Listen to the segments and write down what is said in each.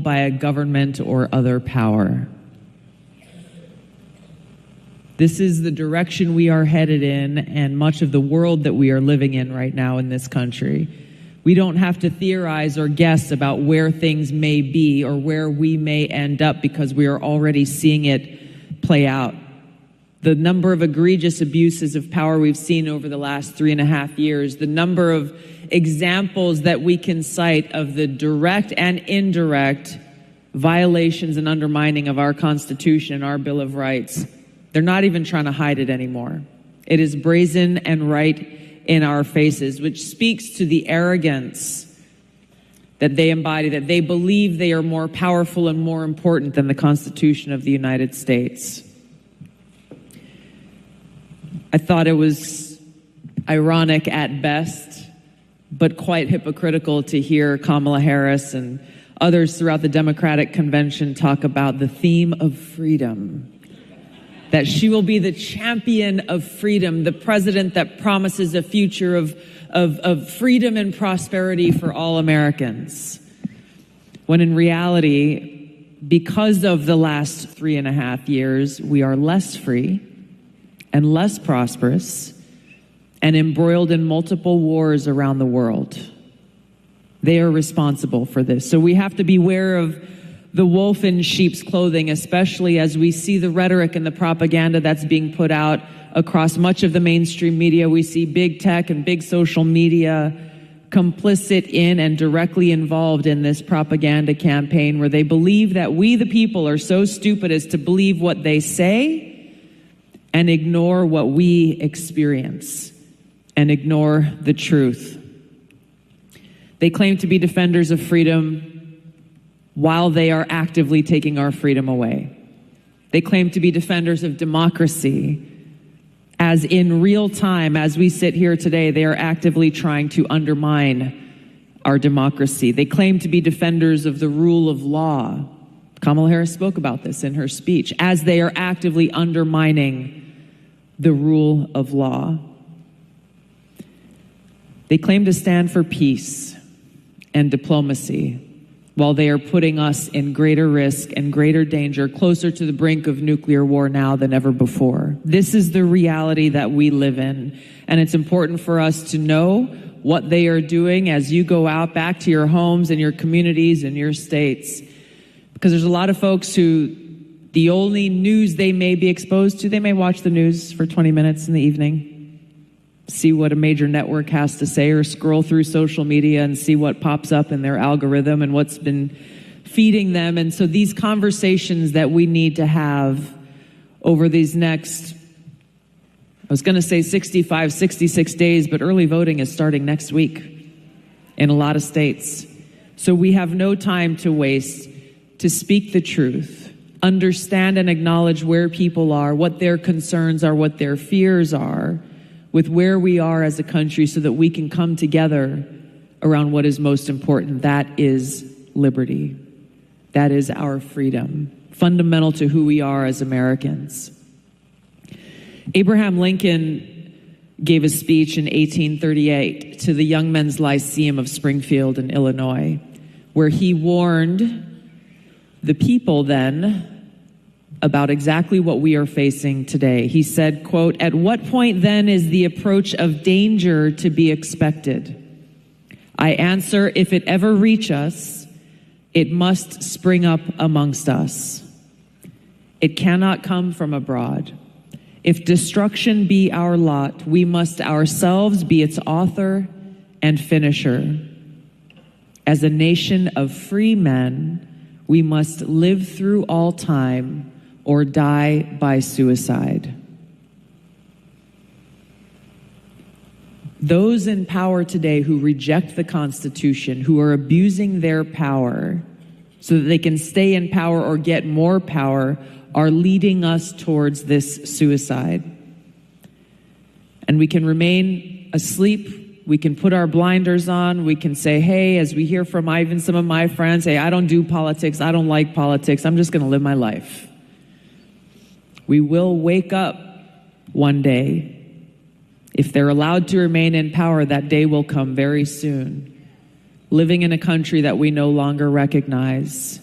by a government or other power. This is the direction we are headed in, and much of the world that we are living in right now in this country. We don't have to theorize or guess about where things may be or where we may end up, because we are already seeing it play out. The number of egregious abuses of power we've seen over the last 3.5 years, the number of examples that we can cite of the direct and indirect violations and undermining of our Constitution and our Bill of Rights. They're not even trying to hide it anymore. It is brazen and right in our faces, which speaks to the arrogance that they embody, that they believe they are more powerful and more important than the Constitution of the United States. I thought it was ironic at best, but quite hypocritical to hear Kamala Harris and others throughout the Democratic convention talk about the theme of freedom. That she will be the champion of freedom, the president that promises a future of freedom and prosperity for all Americans. When in reality, because of the last 3.5 years, we are less free and less prosperous and embroiled in multiple wars around the world. They are responsible for this. So we have to beware of the wolf in sheep's clothing, especially as we see the rhetoric and the propaganda that's being put out across much of the mainstream media. We see big tech and big social media complicit in and directly involved in this propaganda campaign, where they believe that we, the people, are so stupid as to believe what they say and ignore what we experience and ignore the truth. They claim to be defenders of freedom while they are actively taking our freedom away. They claim to be defenders of democracy, as in real time, as we sit here today, they are actively trying to undermine our democracy. They claim to be defenders of the rule of law. Kamala Harris spoke about this in her speech, as they are actively undermining the rule of law. They claim to stand for peace and diplomacy, while they are putting us in greater risk and greater danger, closer to the brink of nuclear war now than ever before. This is the reality that we live in, and it's important for us to know what they are doing as you go out back to your homes and your communities and your states. Because there's a lot of folks who the only news they may be exposed to, they may watch the news for 20 minutes in the evening, see what a major network has to say, or scroll through social media and see what pops up in their algorithm and what's been feeding them. And so these conversations that we need to have over these next, I was going to say 65, 66 days, but early voting is starting next week in a lot of states. So we have no time to waste to speak the truth, understand and acknowledge where people are, what their concerns are, what their fears are, with where we are as a country, so that we can come together around what is most important. That is liberty. That is our freedom, fundamental to who we are as Americans. Abraham Lincoln gave a speech in 1838 to the Young Men's Lyceum of Springfield in Illinois, where he warned the people then about exactly what we are facing today. He said, quote, "At what point then is the approach of danger to be expected? I answer, if it ever reach us, it must spring up amongst us. It cannot come from abroad. If destruction be our lot, we must ourselves be its author and finisher. As a nation of free men, we must live through all time or die by suicide." Those in power today who reject the Constitution, who are abusing their power so that they can stay in power or get more power, are leading us towards this suicide. And we can remain asleep. We can put our blinders on. We can say, hey, as we hear from even some of my friends, hey, I don't do politics. I don't like politics. I'm just going to live my life. We will wake up one day. If they're allowed to remain in power, that day will come very soon. Living in a country that we no longer recognize,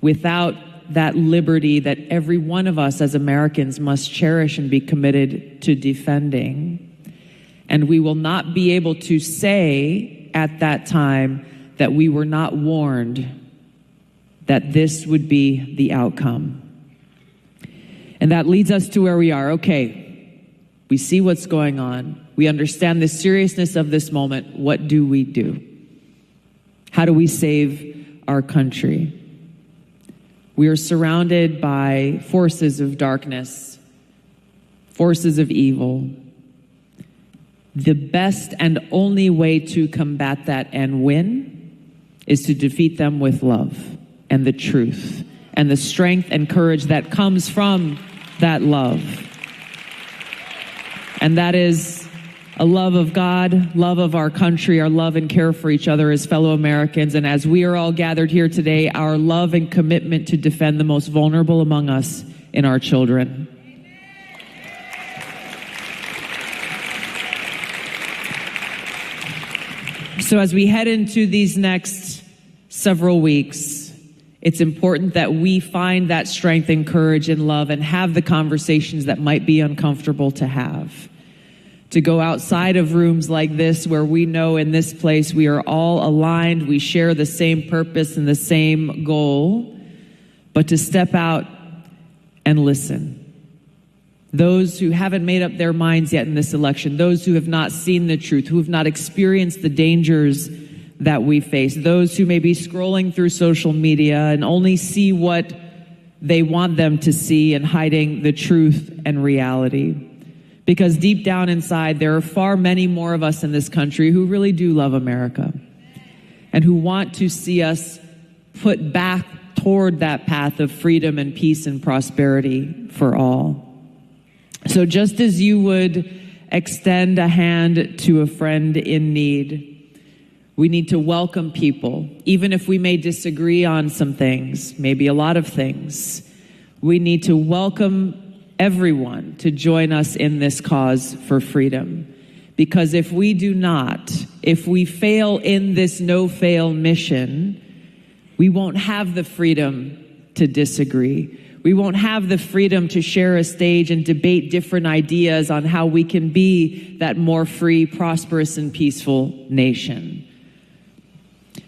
without that liberty that every one of us as Americans must cherish and be committed to defending. And we will not be able to say at that time that we were not warned that this would be the outcome. And that leads us to where we are. Okay, we see what's going on. We understand the seriousness of this moment. What do we do? How do we save our country? We are surrounded by forces of darkness, forces of evil. The best and only way to combat that and win is to defeat them with love and the truth and the strength and courage that comes from that love. And that is a love of God, love of our country, our love and care for each other as fellow Americans. And as we are all gathered here today, our love and commitment to defend the most vulnerable among us in our children. So as we head into these next several weeks, it's important that we find that strength and courage and love and have the conversations that might be uncomfortable to have. To go outside of rooms like this where we know in this place we are all aligned, we share the same purpose and the same goal, but to step out and listen. Those who haven't made up their minds yet in this election, those who have not seen the truth, who have not experienced the dangers that we face, those who may be scrolling through social media and only see what they want them to see and hiding the truth and reality. Because deep down inside, there are far many more of us in this country who really do love America and who want to see us put back toward that path of freedom and peace and prosperity for all. So just as you would extend a hand to a friend in need, we need to welcome people, even if we may disagree on some things, maybe a lot of things. We need to welcome everyone to join us in this cause for freedom. Because if we do not, if we fail in this no-fail mission, we won't have the freedom to disagree. We won't have the freedom to share a stage and debate different ideas on how we can be that more free, prosperous, and peaceful nation.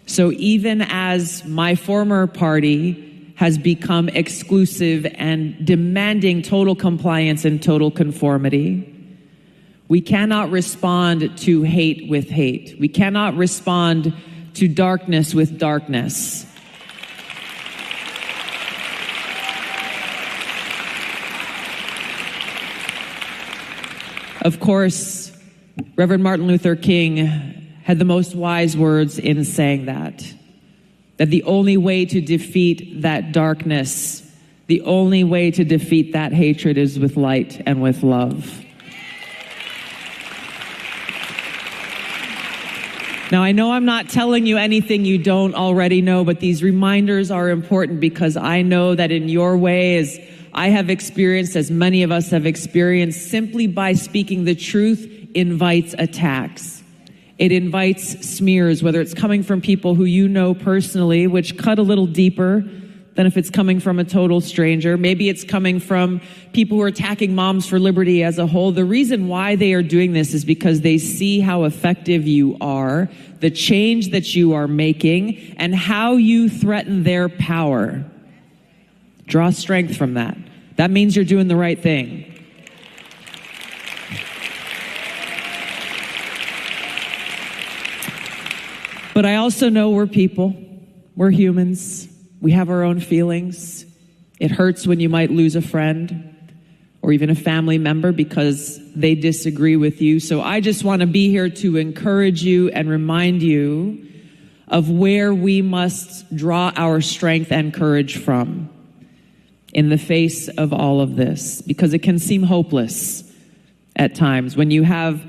So even as my former party has become exclusive and demanding total compliance and total conformity, we cannot respond to hate with hate. We cannot respond to darkness with darkness. Of course, Reverend Martin Luther King had the most wise words in saying that the only way to defeat that darkness, the only way to defeat that hatred is with light and with love. Now, I know I'm not telling you anything you don't already know, but these reminders are important because I know that in your way, as I have experienced, as many of us have experienced, simply by speaking the truth invites attacks. It invites smears, whether it's coming from people who you know personally, which cut a little deeper than if it's coming from a total stranger. Maybe it's coming from people who are attacking Moms for Liberty as a whole. The reason why they are doing this is because they see how effective you are, the change that you are making, and how you threaten their power. Draw strength from that. That means you're doing the right thing. But I also know we're people. We're humans. We have our own feelings. It hurts when you might lose a friend or even a family member because they disagree with you. So I just want to be here to encourage you and remind you of where we must draw our strength and courage from in the face of all of this, because it can seem hopeless at times when you have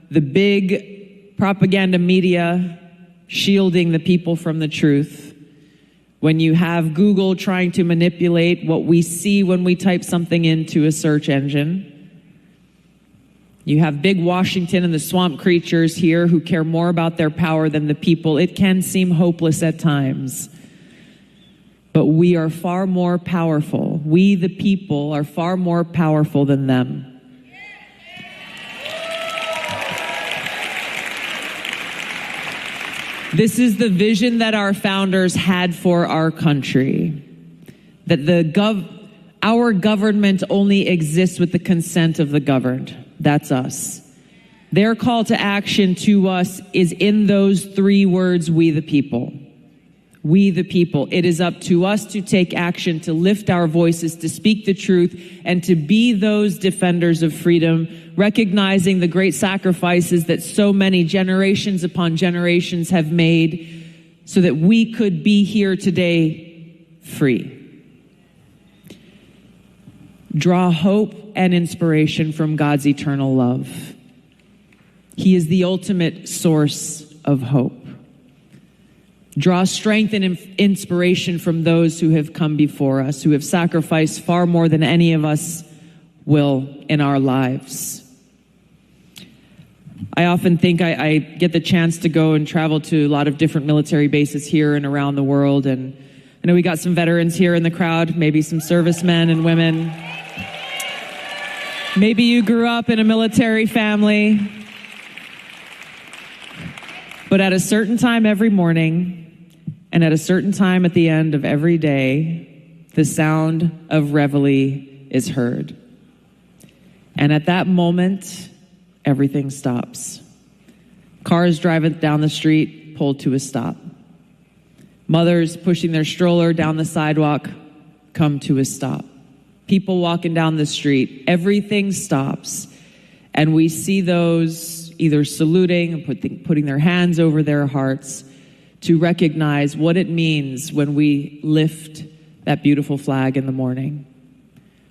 the big propaganda media shielding the people from the truth, when you have Google trying to manipulate what we see when we type something into a search engine. You have big Washington and the swamp creatures here who care more about their power than the people. It can seem hopeless at times. But we are far more powerful. We, the people, are far more powerful than them. This is the vision that our founders had for our country, that our government only exists with the consent of the governed. That's us. Their call to action to us is in those three words, we the people. We the people. It is up to us to take action, to lift our voices, to speak the truth, and to be those defenders of freedom, recognizing the great sacrifices that so many generations upon generations have made so that we could be here today free. Draw hope and inspiration from God's eternal love. He is the ultimate source of hope. Draw strength and inspiration from those who have come before us, who have sacrificed far more than any of us will in our lives. I often think I get the chance to go and travel to a lot of different military bases here and around the world. And I know we got some veterans here in the crowd, maybe some servicemen and women. Maybe you grew up in a military family. But at a certain time every morning, and at a certain time at the end of every day, the sound of reveille is heard. And at that moment, everything stops. Cars driving down the street pulled to a stop. Mothers pushing their stroller down the sidewalk come to a stop. People walking down the street, everything stops. And we see those either saluting and putting their hands over their hearts to recognize what it means when we lift that beautiful flag in the morning,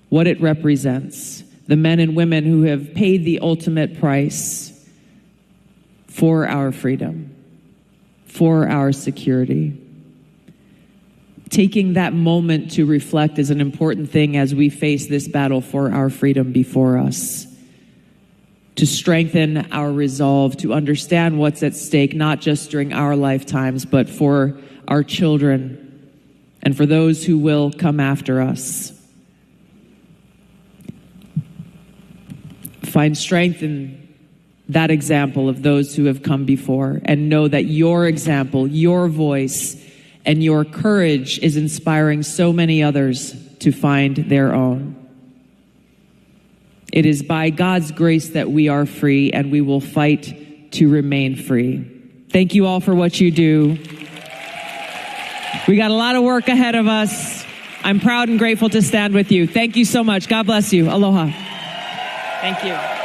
what it represents, the men and women who have paid the ultimate price for our freedom, for our security. Taking that moment to reflect is an important thing as we face this battle for our freedom before us. To strengthen our resolve, to understand what's at stake, not just during our lifetimes, but for our children and for those who will come after us. Find strength in that example of those who have come before, and know that your example, your voice, and your courage is inspiring so many others to find their own. It is by God's grace that we are free, and we will fight to remain free. Thank you all for what you do. We got a lot of work ahead of us. I'm proud and grateful to stand with you. Thank you so much. God bless you. Aloha. Thank you.